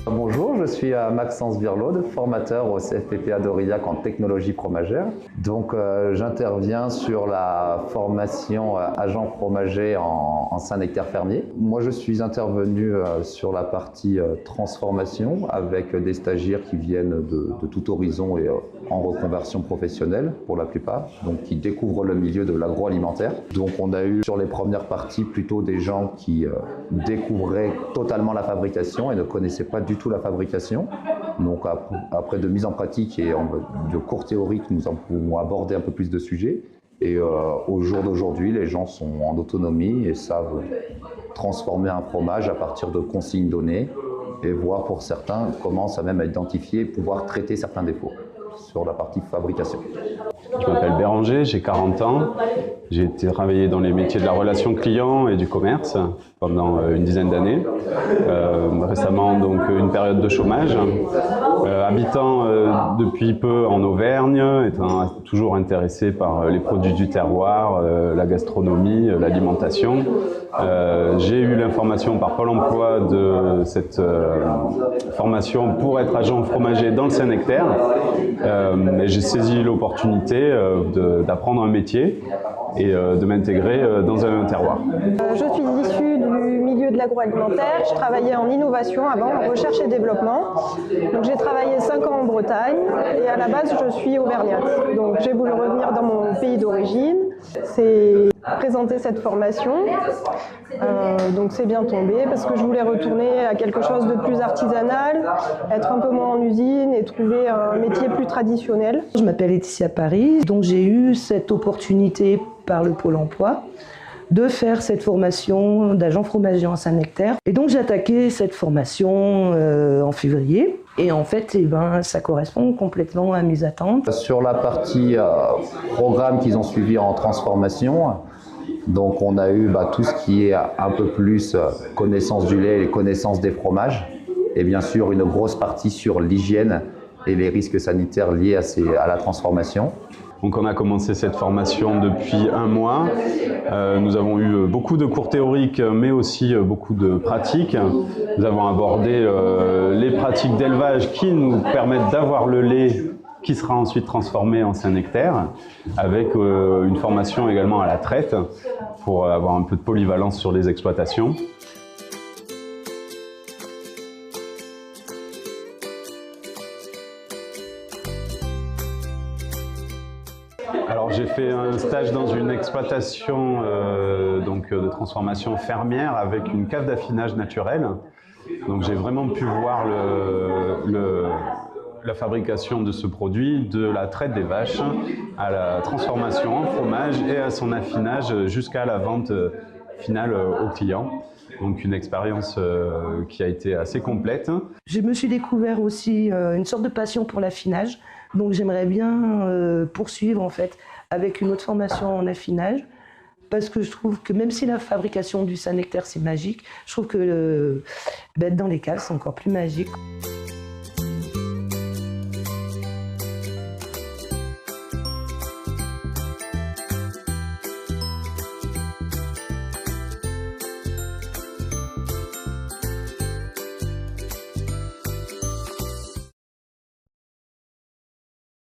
Bonjour, je suis Maxence Virlaude, formateur au CFPPA d'Aurillac en technologie fromagère. Donc j'interviens sur la formation agent fromager en Saint-Nectaire fermier. Moi je suis intervenu sur la partie transformation avec des stagiaires qui viennent de tout horizon et en reconversion professionnelle pour la plupart, donc qui découvrent le milieu de l'agroalimentaire. Donc on a eu sur les premières parties plutôt des gens qui découvraient totalement la fabrication et ne connaissaient pas du tout la fabrication. Donc après de mise en pratique et de cours théoriques, nous avons abordé un peu plus de sujets. Et au jour d'aujourd'hui, les gens sont en autonomie et savent transformer un fromage à partir de consignes données et voir pour certains commencent à même à identifier et pouvoir traiter certains défauts sur la partie fabrication. Je m'appelle Béranger, j'ai 40 ans. J'ai travaillé dans les métiers de la relation client et du commerce pendant une dizaine d'années. Récemment, donc, une période de chômage. Habitant depuis peu en Auvergne, étant toujours intéressé par les produits du terroir, la gastronomie, l'alimentation. J'ai eu l'information par Pôle emploi de cette formation pour être agent fromager dans le Saint-Nectaire. J'ai saisi l'opportunité d'apprendre un métier et de m'intégrer dans un terroir. Je suis issue du milieu de l'agroalimentaire. Je travaillais en innovation avant, en recherche et développement. Donc j'ai travaillé 5 ans en Bretagne et à la base je suis auvergnate. Donc j'ai voulu revenir dans mon pays d'origine. C'est présenter cette formation. Donc c'est bien tombé parce que je voulais retourner à quelque chose de plus artisanal, être un peu moins en usine et trouver un métier plus traditionnel. Je m'appelle Laetitia Paris, donc j'ai eu cette opportunité par le Pôle emploi de faire cette formation d'agent fromager en Saint-Nectaire. Et donc j'ai attaqué cette formation en février. Et en fait, ça correspond complètement à mes attentes. Sur la partie programme qu'ils ont suivi en transformation, donc on a eu tout ce qui est un peu plus connaissance du lait et connaissance des fromages. Et bien sûr, une grosse partie sur l'hygiène et les risques sanitaires liés à la transformation. Donc on a commencé cette formation depuis 1 mois. Nous avons eu beaucoup de cours théoriques, mais aussi beaucoup de pratiques. Nous avons abordé les pratiques d'élevage qui nous permettent d'avoir le lait qui sera ensuite transformé en Saint-Nectaire, avec une formation également à la traite pour avoir un peu de polyvalence sur les exploitations. Alors j'ai fait un stage dans une exploitation de transformation fermière avec une cave d'affinage naturel. Donc j'ai vraiment pu voir la fabrication de ce produit, de la traite des vaches à la transformation en fromage et à son affinage jusqu'à la vente finale au client. Donc une expérience qui a été assez complète. Je me suis découvert aussi une sorte de passion pour l'affinage. Donc j'aimerais bien poursuivre en fait avec une autre formation en affinage parce que je trouve que même si la fabrication du Saint-Nectaire c'est magique, je trouve que être dans les caves c'est encore plus magique.